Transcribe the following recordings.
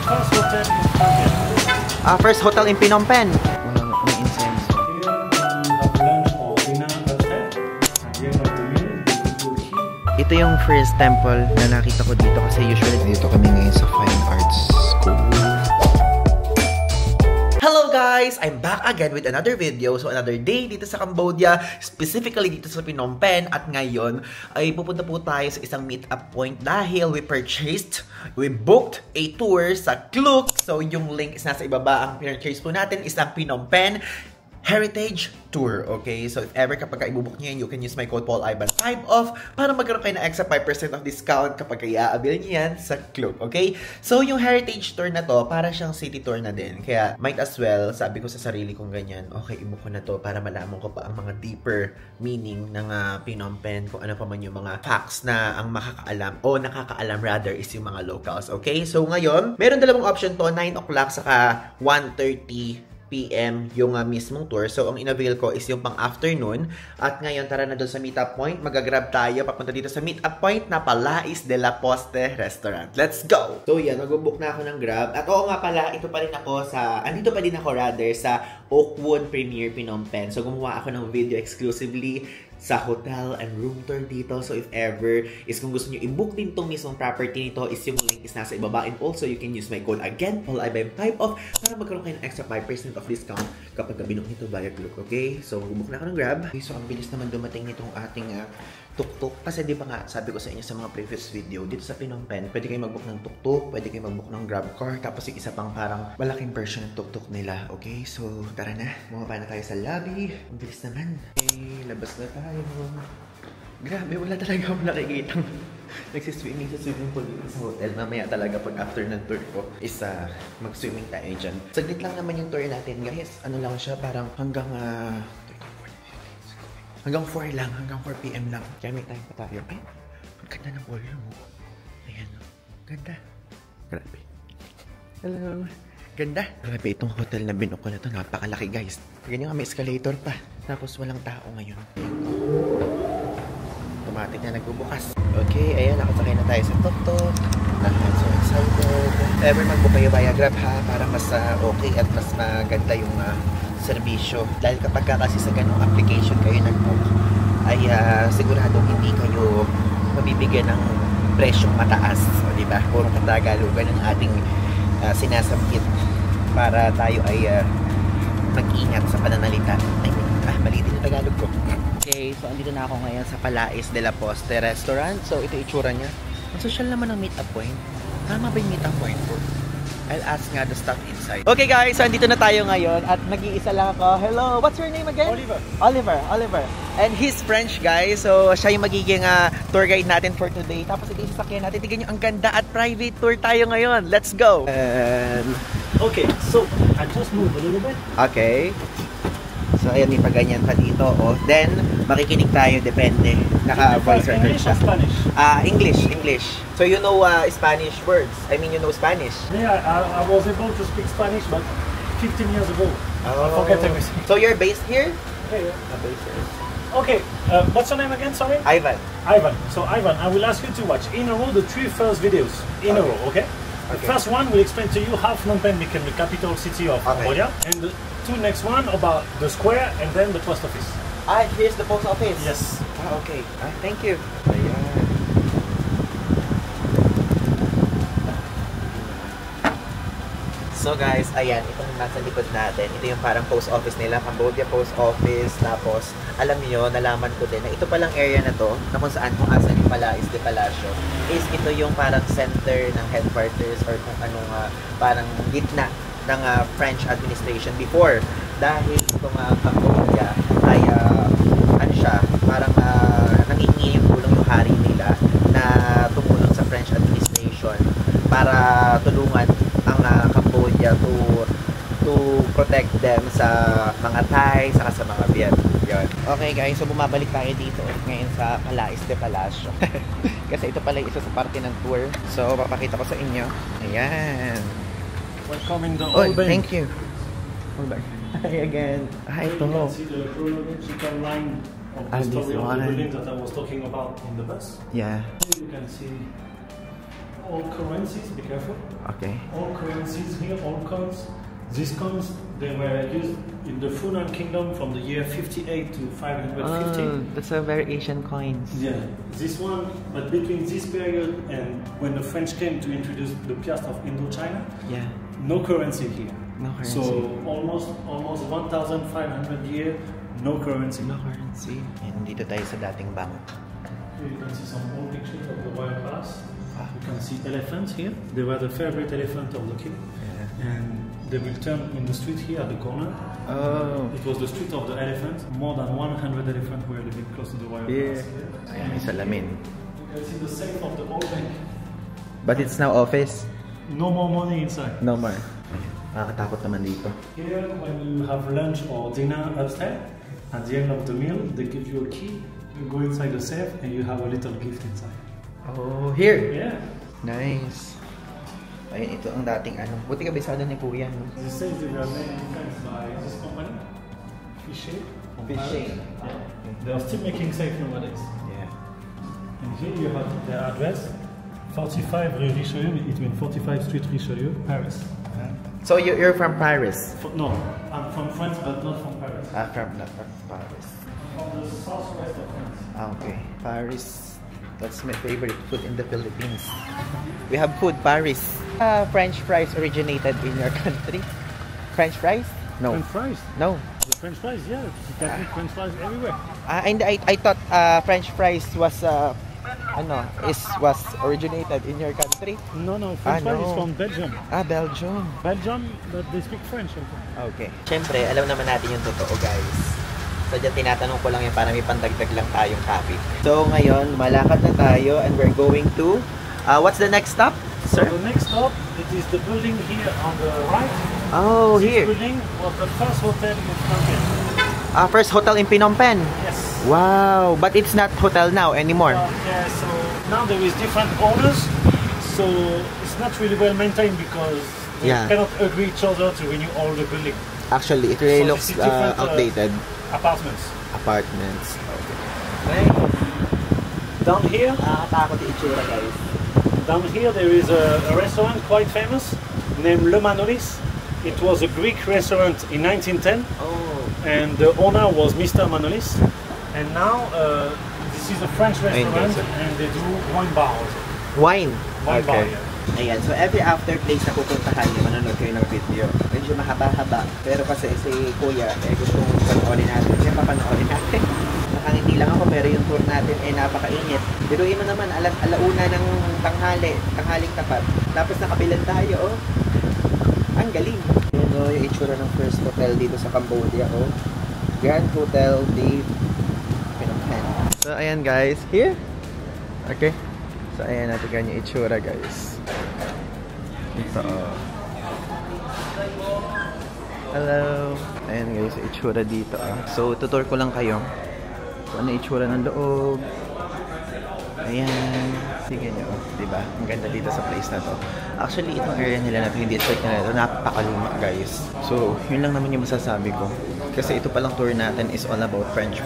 First hotel in Phnom Penh. First hotel in Phnom Penh. May incense. Here you have lunch or dinner at 10. At the end of the meal, you go eat. Ito yung first temple na nakita ko dito kasi usually dito kami ngayon sa Fine Arts School. Hello guys! I'm back again with another video. So another day dito sa Cambodia, specifically dito sa Phnom Penh. At ngayon ay pupunta po tayo sa isang meet-up point dahil we booked a tour sa Kluk. So yung link is nasa ibaba. Ang pinurchase po natin is ang Phnom Penh Heritage Tour, okay? So if ever kapag i-book niyo yan, you can use my code PaulIvan5 off para magkaroon kayo ng extra 5% of discount kapag i-avail niyo yan sa Kluk, okay? So yung Heritage Tour na to, para siyang city tour na din. Kaya might as well, sabi ko sa sarili kong ganyan, okay, i-book ko na to para malaman ko pa ang mga deeper meaning ng Phnom Penh, kung ano pa man yung mga facts na ang makakaalam, o nakakaalam rather, is yung mga locals, okay? So ngayon, meron dalawang option to, 9 o'clock saka 1:30 PM yung mismong tour. So, ang in-avail ko is yung pang-afternoon. At ngayon, tara na doon sa meet-up point. Mag-grab tayo papunta dito sa meet-up point na Palais de la Poste Restaurant. Let's go! So, yan. Mag-book na ako ng Grab. At oo nga pala, ito pa rin ako andito pa din ako rather sa Oakwood Premier Phnom Penh. So, gumawa ako ng video exclusively sa hotel and room tour dito. So if ever is kung gusto nyo i-book din tong mismong property nito, is yung link is nasa ibaba. And also you can use my code again, PaulIvan5 off, para magkaroon kayo ng extra 5% of discount kapag binook nito via Kluk, okay? So mag-book na ako ng Grab. Okay, so ang bilis naman dumating nitong ating tuk-tuk. Kasi di ba nga, sabi ko sa inyo sa mga previous video, dito sa Phnom Penh, pwede kayo mag-book ng tuk-tuk, pwede kayo mag-book ng Grab car, tapos yung isa pang parang malaking version ng tuk-tuk nila, okay? So tara na, bumaba na tayo sa lobby. Ang bilis naman. Okay, labas na tayo. Grabe, wala talaga akong nakikitang nagsiswimming sa swimming pool dito sa hotel. Mamaya talaga pag after ng tour ko is mag-swimming tayo dyan. Saglit lang naman yung tour natin, guys. Ano lang siya, parang hanggang 4 lang, hanggang 4 PM lang. Kaya may time pa tayo. Ay, ang ganda ng volume mo. Ayan, ganda. Grabe. Hello. Ganda. Grabe, itong hotel na binook ko na to, napakalaki, guys. Ganyan nga, may escalator pa. Tapos walang tao ngayon. Automatic na nagbubukas. Okay, ayan, nakasakay na tayo sa tuk-tuk. I'm so excited. Ever mag-book kayo via Grab ha, para mas okay at mas maganda yung serbisyo. Dahil kapag kasi sa ganong application kayo nag-book, ay siguradong hindi kayo mabibigyan ng presyong mataas. O, diba? Purong katagalugan ng ating sinasambit para tayo ay mag-ingat sa pananalita. I mean, mali din yung Tagalog ko. Okay, so andito na ako ngayon sa Palais de la Poste Restaurant. So ito itsura niya. Ang social naman ng meet-up point. Tama ba yung meet-up point ko? I'll ask nga the staff inside. Okay guys, so andito na tayo ngayon at nag-iisa lang ako. Hello, what's your name again? Oliver. And he's French, guys. So siya yung magiging tour guide natin for today. Tapos ito yung sasakyan natin. Tignan nyo, ang ganda at private tour tayo ngayon. Let's go! Okay, so I just move a little bit. Okay. So ayan, may paganyan pa dito. Oh. Then, makikinig tayo, depende. Naka-voice record English siya. or Spanish? English. So you know Spanish words? I mean, you know Spanish? Yeah, I was able to speak Spanish, but 15 years ago. I forget everything. So you're based here? Yeah. Based here. Okay, what's your name again, sorry? Ivan. So Ivan, I will ask you to watch in a row the 3 first videos. In a row, okay? The first one will explain to you how Phnom Penh became the capital city of Cambodia. And the 2 next one about the square and then the post office. Here's the post office? Yes. Okay. Thank you. Ayan. So guys, ayan, itong nasa likod natin, ito yung parang post office nila, Cambodia Post Office. Tapos, alam niyo, nalaman ko din na ito palang area na to, na kung saan, kung asan yung Palais de Palacio, is ito yung parang center ng headquarters or kung anong parang gitna ng French administration before. Dahil itong Cambodia ay, ano siya, parang nangingi yung tulong yung hari nila na tumulong sa French administration para tulungan ang Cambodia to protect them sa mga Thai, saka sa mga Viet. Yun. Okay guys, so bumabalik tayo dito ulit ngayon sa Palais de Palacio. Kasi ito pala isa sa parte ng tour. So, papakita ko sa inyo. Ayan. Welcome in the old bank. Thank you. Hold back. Hi again. Hi, ito. You can see the chronological line of the story of the building that I was talking about in the bus. Yeah. Here you can see all currencies. Be careful. Okay. All currencies here, all coins. These coins, they were used in the Funan Kingdom from the year 58 to 550. Oh, that's a very Asian coins. Yeah, this one, but between this period and when the French came to introduce the piastre of Indochina, Yeah. no currency here. No currency. So almost 1,500 years, no currency. No currency. And dito tayo sa dating bank. Here you can see some old pictures of the royal palace. Ah. You can see elephants here. They were the favorite elephant of the king. Yeah. And they will turn in the street here at the corner. Oh. It was the street of the elephant. More than 100 elephants were living close to the royal Yeah. palace. Ayan, may salamin. You can see the safe of the old bank. But it's now office. No more money inside. No more. Nakakatakot naman dito. Here, when you have lunch or dinner upstairs, at the end of the meal, they give you a key. You go inside the safe and you have a little gift inside. Oh, here. Yeah. Nice. Ayun, ito ang dating ano. Buti kabisado ni Kuya. No? This says they were made in France by this company, Fichet. from Fichet. Paris. Yeah. They are still making safe nowadays. Yeah. And here you have their address, 45 Rue Richelieu. It means 45 Street Richelieu, Paris. So you're from Paris? No, I'm from France, but not from Paris. Not from Paris. From the southwest of France. Okay, Paris. That's my favorite food in the Philippines. We have food, Paris. French fries originated in your country? French fries? No. French fries? No. The French fries, yeah. You can eat French fries everywhere. And I thought French fries was was originated in your country. No, French fries no. is from Belgium. Belgium. Belgium, but they speak French also. Okay. Siyempre, alam naman natin yung totoo, guys. So, dyan tinatanong ko lang yan para may pandagdag lang tayong topic. So, ngayon, malakad na tayo and we're going to... what's the next stop, sir? So the next stop, it is the building here on the right. Oh, This here. building was the first hotel in Phnom Penh. First hotel in Phnom Penh. Yes. Wow, but it's not hotel now anymore. Yeah, so now there is different owners, so it's not really well maintained because they cannot agree each other to renew all the building. Actually, it really So looks this is different, outdated. Apartments. Apartments. Right. Down here, Nakakatakot yung itsura, guys. down here there is a restaurant quite famous named Le Manolis. It was a Greek restaurant in 1910, and the owner was Mr. Manolis. And now this is a French restaurant, and they do wine bar also. Wine? Wine bar, yeah. Ayan, so every after place na pupuntahan nyo, manonood kayo ng video. Medyo mahaba-haba, pero kasi si Kuya, gusto mong panoorin natin. Kaya papanoorin natin. Nakangiti lang ako, pero yung tour natin ay napakainit. Biruin mo naman, alauna ng tanghaling tapat. Tapos nakabilan tayo, oh. Ang galing. Yun o, yung itsura ng first hotel dito sa Cambodia, oh. Grand Hotel de Phnom Penh. So, ayan guys, here. Okay. So, ayan natin ganyan yung itsura, guys. Ito, oh. Hello. Ayan guys, yung itsura dito, ah. So, tutur ko lang kayo kung ano yung itsura ng loob. Ayan. Sige nyo, diba? Ang ganda dito sa place na to. Actually, itong area nila na to, hindi district nila ito, napakaluma, guys. So, yun lang naman yung masasabi ko. Kasi ito palang tour natin is all about French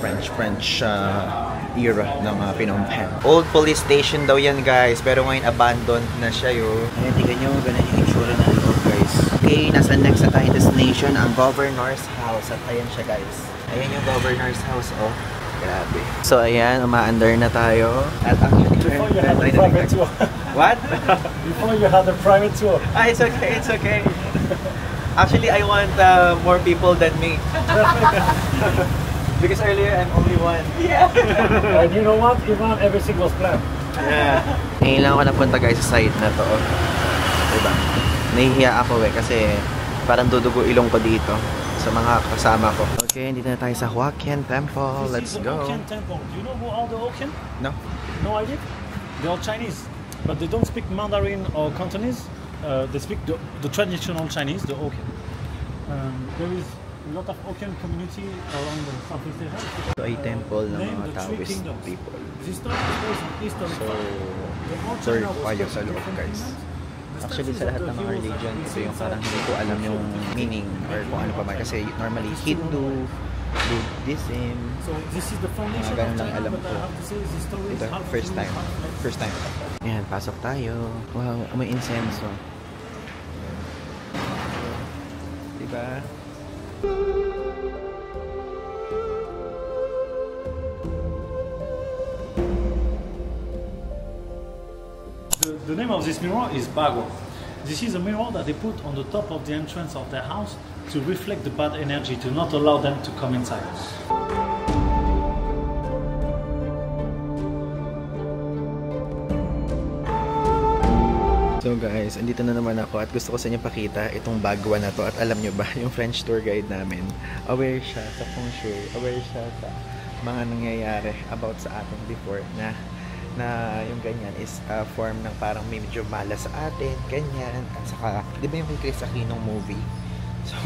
era ng Phnom Penh. Old police station daw yan, guys. Pero ngayon, abandoned na siya, yun. Ayan, tignan nyo, ganun yung itsura ng loob, guys. Okay, nasa next na tayong destination, ang Governor's House. At ayan siya, guys. Ayan yung Governor's House, oh. Grabe. So, ayan, umaandar na tayo. At actually, Before you had the private tour. What? Before you had the private tour. It's okay, it's okay. Actually, I want more people than me. Because earlier, I'm only one. Yeah. And you know what? Even everything was planned. Yeah. Ngayon lang ako napunta guys sa site na to. Diba? Nahihiya ako kasi parang dudugo ilong ko dito sa mga kasama ko. Okay, dito na tayo sa Huaqian Temple. Let's This is the go. Hokkien Temple. Do you know who are the Hokkien? No? No idea? They are Chinese, but they don't speak Mandarin or Cantonese. They speak the traditional Chinese, the Hokkien. There is a lot of Hokkien community around the Southeast Asia. Ito ay temple ng Named mga the Three Taoist Kingdoms. people. This time is based on Eastern So, China. tour kayo sa loob guys. Actually, sa lahat ng mga religion, ito yung parang hindi ko alam yung meaning or kung ano pa man. Kasi normally, Hindu, Buddhism, So this is the foundation ganun of lang China, alam but ko. I have to say this story is Ito, half first Jewish, time. half Mexican. First time. Ayan, pasok tayo. Wow, may insenso. Diba? The name of this mirror is Bago. This is a mirror that they put on the top of the entrance of their house to reflect the bad energy, to not allow them to come inside. So guys, andito na naman ako at gusto ko sa inyo pakita itong Bagua na to. At alam nyo ba, yung French tour guide namin, aware siya sa feng shui, aware siya sa mga nangyayari about sa atin before na yung ganyan is a form ng parang may medyo malas sa atin, ganyan. At saka, di ba yung kay Chris Aquino movie? So,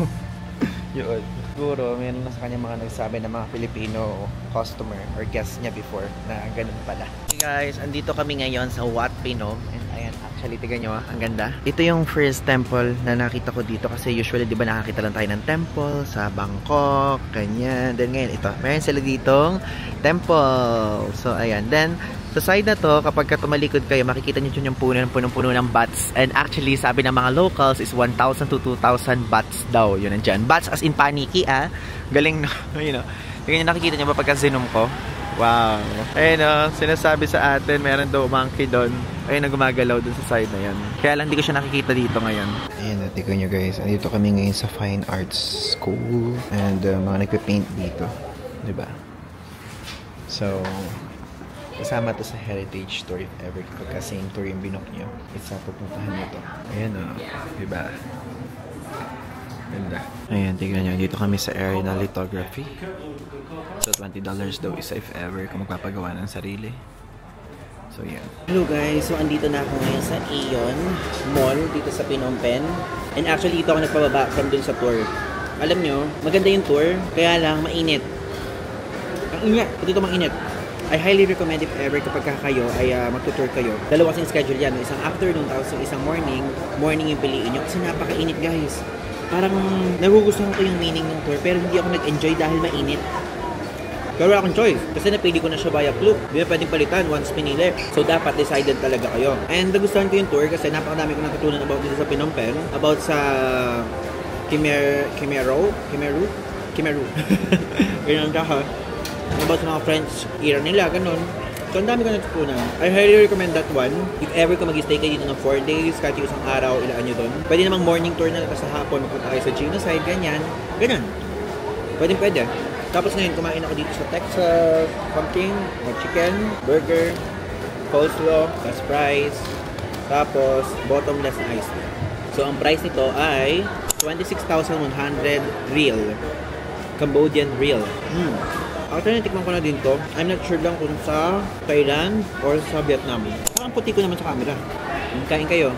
yun. Siguro, meron na sa kanya mga nagsabi ng mga Filipino customer or guest niya before na ganun pala. Hey guys, andito kami ngayon sa Wat Pinom. And ayan, actually, tignan nyo, ang ganda. Ito yung first temple na nakita ko dito kasi usually, di ba nakakita lang tayo ng temple sa Bangkok, ganyan. Then ngayon, ito, meron sila ditong temple. So, ayan. Then, sa side na to, kapag tumalikod kayo, makikita nyo yung punong-puno ng bats. And actually, sabi ng mga locals is 1,000 to 2,000 bats daw. Yun nandyan. Bats as in paniki, ah. Galing, no? You know. Yung nakikita nyo ba pagka-zoom ko? Wow. Ayun, no? Sinasabi sa atin, meron daw monkey doon. Ayun, na gumagalaw doon sa side na yan. Kaya lang, hindi ko siya nakikita dito ngayon. Ayun, tignan nyo guys. Andito kami ngayon sa Fine Arts School. And mga nagpe-paint dito. Diba? So, kasama to sa heritage tour if ever kapag same tour yung binook nyo. It's sa pupuntahan nyo to. Ayan o. Diba? Ganda. Ayan, tignan nyo. Dito kami sa area na lithography. So, $20 daw isa if ever kung magpapagawa ng sarili. So, yan. Hello guys. So, andito na ako ngayon sa Aeon Mall dito sa Phnom Penh. And actually, dito ako nagpababa from dun sa tour. Alam nyo, maganda yung tour. Kaya lang, mainit. Ang init. Dito mainit. I highly recommend if ever kapag kayo ay magtutour kayo. Dalawa kasing schedule yan. Isang afternoon tapos isang morning. Morning yung piliin nyo kasi napakainit guys. Parang nagugustuhan ko yung meaning ng tour pero hindi ako nag-enjoy dahil mainit. Pero wala akong choice kasi napili ko na siya via Klook. Hindi na pwedeng palitan once pinili. So dapat decided talaga kayo. And nagustuhan ko yung tour kasi napakadami ko natutunan about dito sa Phnom Penh. About sa Khmer Rouge. Ganyan ka ha. About sa mga French era nila, ganun. So, ang dami ko natutunan. I highly recommend that one. If ever ka mag-stay kayo dito ng 4 days, kahit yung isang araw, ilaan nyo doon. Pwede namang morning tour na sa hapon, magpunta kayo sa Genocide, ganyan. Ganun. Pwede. Tapos ngayon, kumain ako dito sa Texas, pumpkin, chicken, burger, coleslaw, plus fries, tapos bottomless na ice. So, ang price nito ay 26,100 real. Cambodian real. Actually, natikman ko na din to. I'm not sure lang kung sa Thailand or sa Vietnam. Ang puti ko naman sa camera. Kain kayo.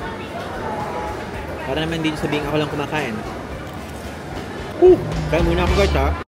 Para naman dito sabihin ako lang kumakain. Kaya muna ako guys ha.